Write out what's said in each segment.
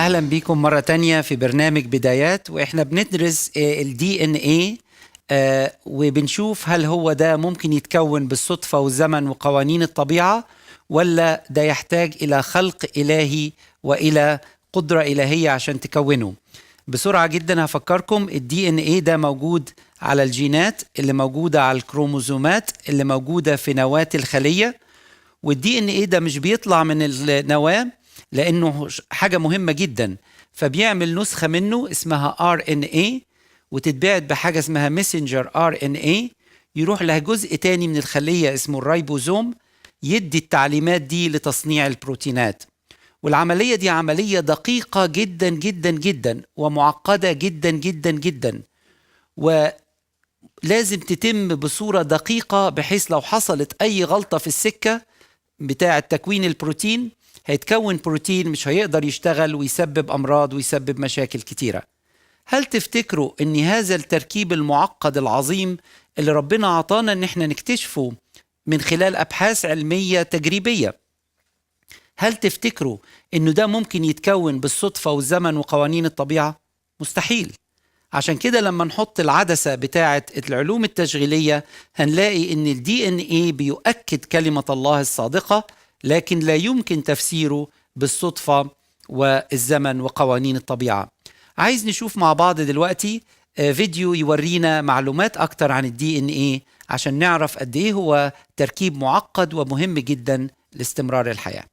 أهلا بيكم مرة تانية في برنامج بدايات، وإحنا بندرس الدي ان ايه وبنشوف هل هو ده ممكن يتكون بالصدفة والزمن وقوانين الطبيعة، ولا ده يحتاج إلى خلق إلهي وإلى قدرة إلهية عشان تكونه. بسرعة جدا هفكركم، الدي ان ايه ده موجود على الجينات اللي موجودة على الكروموزومات اللي موجودة في نواة الخلية. والدي ان ايه ده مش بيطلع من النواة لأنه حاجة مهمة جدا، فبيعمل نسخة منه اسمها RNA وتتباعد بحاجة اسمها ميسنجر RNA، يروح لها جزء تاني من الخلية اسمه الريبوزوم يدي التعليمات دي لتصنيع البروتينات. والعملية دي عملية دقيقة جدا جدا جدا ومعقدة جدا جدا جدا، ولازم تتم بصورة دقيقة بحيث لو حصلت أي غلطة في السكة بتاعة تكوين البروتين هيتكون بروتين مش هيقدر يشتغل ويسبب أمراض ويسبب مشاكل كتيرة. هل تفتكروا أن هذا التركيب المعقد العظيم اللي ربنا عطانا أن احنا نكتشفه من خلال أبحاث علمية تجريبية، هل تفتكروا أنه ده ممكن يتكون بالصدفة والزمن وقوانين الطبيعة؟ مستحيل. عشان كده لما نحط العدسة بتاعة العلوم التشغيلية هنلاقي أن الدي ان ايه بيؤكد كلمة الله الصادقة، لكن لا يمكن تفسيره بالصدفة والزمن وقوانين الطبيعة. عايز نشوف مع بعض دلوقتي فيديو يورينا معلومات أكتر عن الدي ان ايه عشان نعرف قد ايه هو تركيب معقد ومهم جدا لاستمرار الحياة.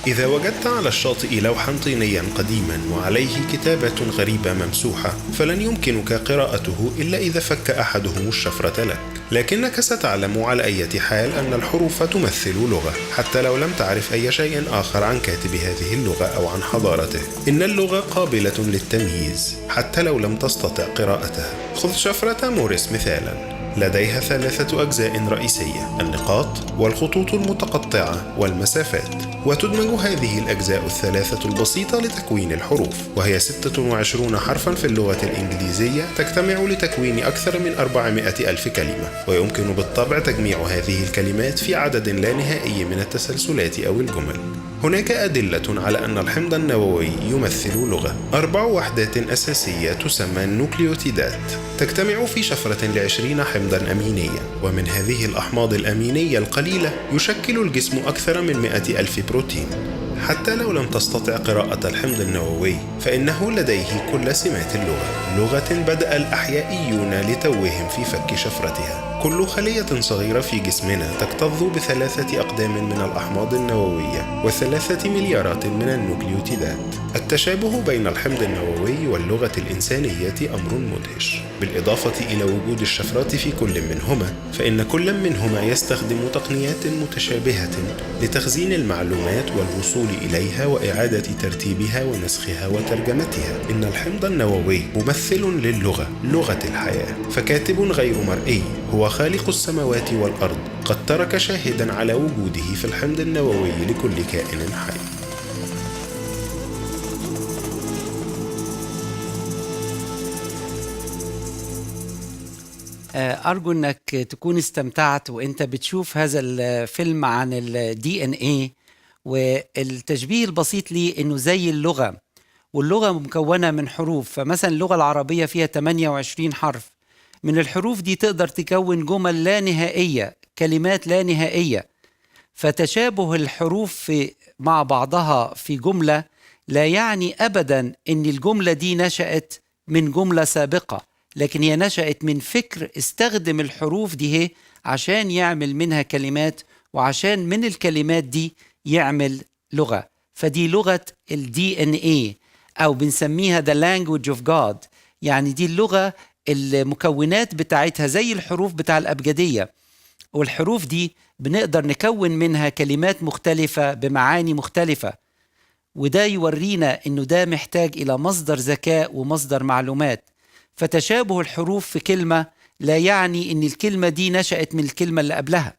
إذا وجدت على الشاطئ لوحا طينيا قديما وعليه كتابة غريبة ممسوحة، فلن يمكنك قراءته إلا إذا فك أحدهم الشفرة لك، لكنك ستعلم على أي حال أن الحروف تمثل لغة، حتى لو لم تعرف أي شيء آخر عن كاتب هذه اللغة أو عن حضارته. إن اللغة قابلة للتمييز حتى لو لم تستطع قراءتها. خذ شفرة موريس مثالا، لديها 3 أجزاء رئيسية: النقاط والخطوط المتقطعة والمسافات، وتدمج هذه الأجزاء 3 البسيطة لتكوين الحروف، وهي 26 حرفا في اللغة الإنجليزية تجتمع لتكوين أكثر من 400,000 كلمة، ويمكن بالطبع تجميع هذه الكلمات في عدد لا نهائي من التسلسلات أو الجمل. هناك أدلة على أن الحمض النووي يمثل لغة. 4 وحدات أساسية تسمى النوكليوتيدات تجتمع في شفرة ل20 حمضا أمينيا، ومن هذه الأحماض الأمينية القليلة يشكل الجسم أكثر من 100,000 بروتين. حتى لو لم تستطع قراءة الحمض النووي فإنه لديه كل سمات اللغة، لغة بدأ الأحيائيون لتوهم في فك شفرتها. كل خلية صغيرة في جسمنا تكتظ ب3 أقدام من الأحماض النووية و3 مليارات من النوكليوتيدات. التشابه بين الحمض النووي واللغة الإنسانية أمر مدهش. بالإضافة إلى وجود الشفرات في كل منهما، فإن كل منهما يستخدم تقنيات متشابهة لتخزين المعلومات والوصول إليها وإعادة ترتيبها ونسخها وترجمتها. إن الحمض النووي ممثل للغة، لغة الحياة، فكاتب غير مرئي هو خالق السماوات والأرض، قد ترك شاهدا على وجوده في الحمض النووي لكل كائن حي. أرجو أنك تكون استمتعت وأنت بتشوف هذا الفيلم عن الدي ان ايه، والتشبيه البسيط ليه أنه زي اللغة، واللغة مكونة من حروف. فمثلا اللغة العربية فيها 28 حرف، من الحروف دي تقدر تكون جمل لا نهائية، كلمات لا نهائية. فتشابه الحروف مع بعضها في جملة لا يعني أبدا أن الجملة دي نشأت من جملة سابقة، لكن هي نشأت من فكر استخدم الحروف دي عشان يعمل منها كلمات، وعشان من الكلمات دي يعمل لغة. فدي لغة الدي ان ايه، أو بنسميها the language of God. يعني دي اللغة المكونات بتاعتها زي الحروف بتاع الأبجدية، والحروف دي بنقدر نكون منها كلمات مختلفة بمعاني مختلفة. وده يورينا إنه ده محتاج إلى مصدر ذكاء ومصدر معلومات. فتشابه الحروف في كلمة لا يعني إن الكلمة دي نشأت من الكلمة اللي قبلها،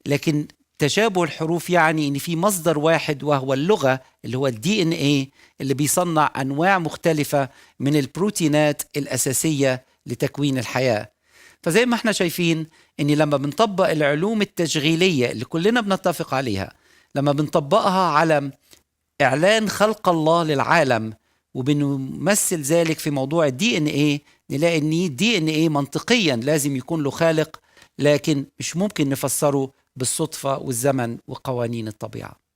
لكن تشابه الحروف يعني إن في مصدر واحد وهو اللغة اللي هو الدي ان ايه، اللي بيصنع أنواع مختلفة من البروتينات الأساسية لتكوين الحياة. فزي ما احنا شايفين إن لما بنطبق العلوم التشغيلية اللي كلنا بنتفق عليها، لما بنطبقها على إعلان خلق الله للعالم، وبنمثل ذلك في موضوع الدي ان ايه. نلاقي ان الدي ان ايه منطقيا لازم يكون له خالق، لكن مش ممكن نفسره بالصدفة والزمن وقوانين الطبيعة.